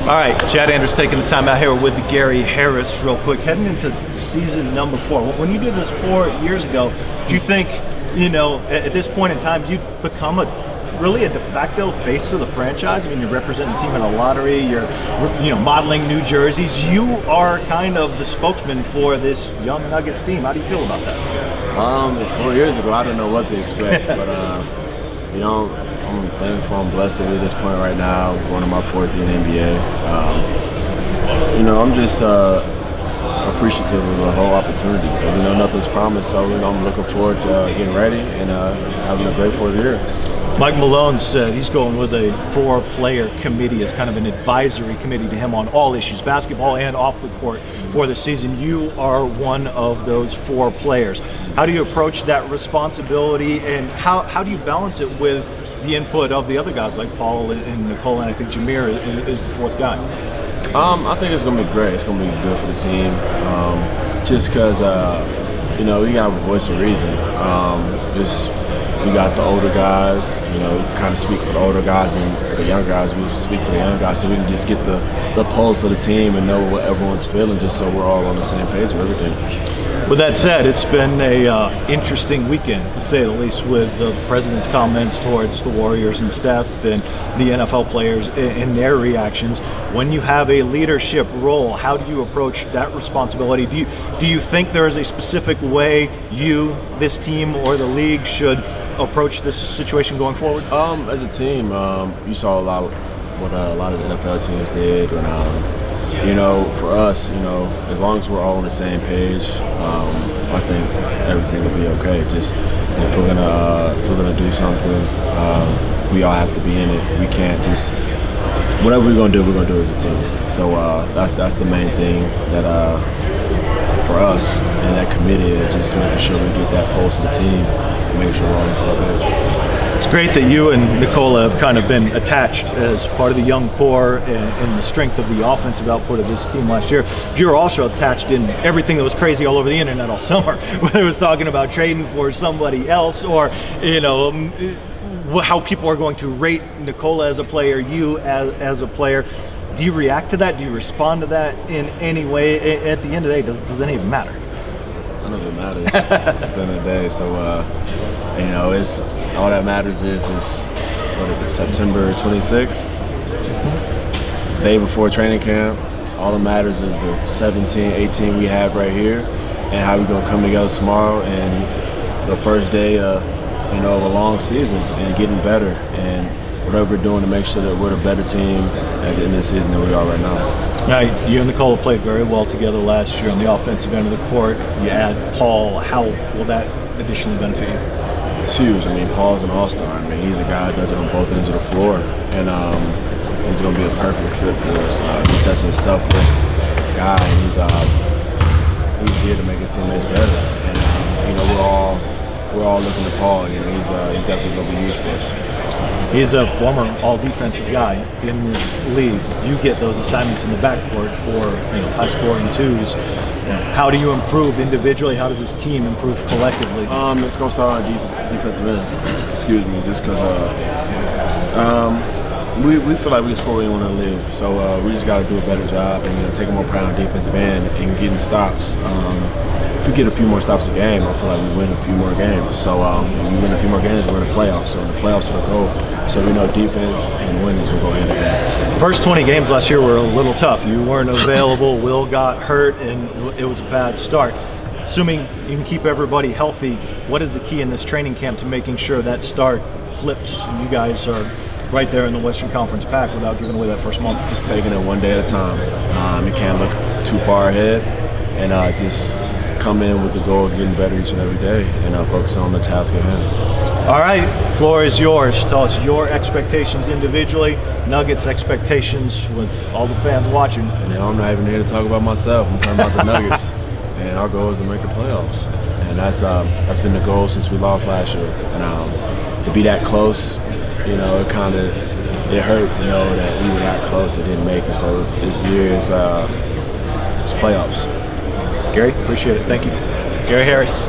All right, Chad Andrus taking the time out here with Gary Harris real quick. Heading into season number 4. When you did this 4 years ago, do you think, at this point in time, you'd become really a de facto face of the franchise? I mean, you're representing the team in a lottery, you're modeling new jerseys. You are kind of the spokesman for this young Nuggets team. How do you feel about that? 4 years ago, I didn't know what to expect, but I'm thankful, I'm blessed to be at this point right now. I'm going to my 4th year in the NBA. I'm just appreciative of the whole opportunity because, nothing's promised. So, I'm looking forward to getting ready and having a great 4th year. Mike Malone said he's going with a 4-player committee as kind of an advisory committee to him on all issues, basketball and off the court, for the season. You are one of those 4 players. How do you approach that responsibility, and how do you balance it with the input of the other guys like Paul and Nicole, and I think Jameer is the 4th guy? I think it's going to be great. It's going to be good for the team, just because, we got a voice of reason. We got the older guys, we kind of speak for the older guys, and for the young guys, we speak for the young guys, so we can just get the pulse of the team and know what everyone's feeling, just so we're all on the same page with everything. With that said, it's been a interesting weekend, to say the least, with the president's comments towards the Warriors and Steph and the NFL players and their reactions. When you have a leadership role, how do you approach that responsibility? Do you think there is a specific way you, this team, or the league should approach this situation going forward? As a team, you saw what a lot of the NFL teams did, and for us, as long as we're all on the same page, I think everything will be okay. Just if we're gonna do something, we all have to be in it. We can't just whatever we're gonna do as a team. So that's the main thing that for us and that committee, just making sure we get that pulse of the team and make sure we're on the same page. It's great that you and Nicola have kind of been attached as part of the young core and the strength of the offensive output of this team last year. You were also attached in everything that was crazy all over the internet all summer, whether it was talking about trading for somebody else or, how people are going to rate Nicola as a player, you as a player. Do you react to that? Do you respond to that in any way? At the end of the day, does any of it matter? None of it matters at the end of the day. So, it's all that matters is what is it, September 26th, day before training camp. All that matters is the 17, 18 we have right here, and how we're gonna come together tomorrow and the first day, of a long season and getting better and whatever we're doing to make sure that we're the better team at the end of the season than we are right now. Now, you and Nicole played very well together last year on the offensive end of the court. You add Paul. How will that additionally benefit you? It's huge. Paul's an all-star. He's a guy that does it on both ends of the floor, and he's going to be a perfect fit for us. He's such a selfless guy, and he's here to make his teammates better. And we're all looking to Paul. He's definitely going to be huge for us. He's a former all-defensive guy in this league. You get those assignments in the backcourt for high-scoring twos. How do you improve individually? How does this team improve collectively? It's going to start on defensive end. Excuse me, just because we feel like we can score anyone in the league. So we just got to do a better job and take more pride on defensive end and getting stops. If we get a few more stops a game, I feel like we win a few more games. So when we win a few more games, we're in the playoffs. So the playoffs are the goal. So defense and winning will go hand in hand. First 20 games last year were a little tough. You weren't available. Will got hurt, and it was a bad start. Assuming you can keep everybody healthy, what is the key in this training camp to making sure that start flips and you guys are right there in the Western Conference pack without giving away that first month? Just taking it one day at a time. You can't look too far ahead, and just come in with the goal of getting better each and every day and focus on the task at hand. All right, floor is yours. Tell us your expectations individually, Nuggets expectations with all the fans watching. I'm not even here to talk about myself. I'm talking about the Nuggets, and our goal is to make the playoffs, and that's been the goal since we lost last year. And to be that close, it hurt to know that we were that close and didn't make it. So this year it's playoffs. Gary, appreciate it. Thank you. Gary Harris.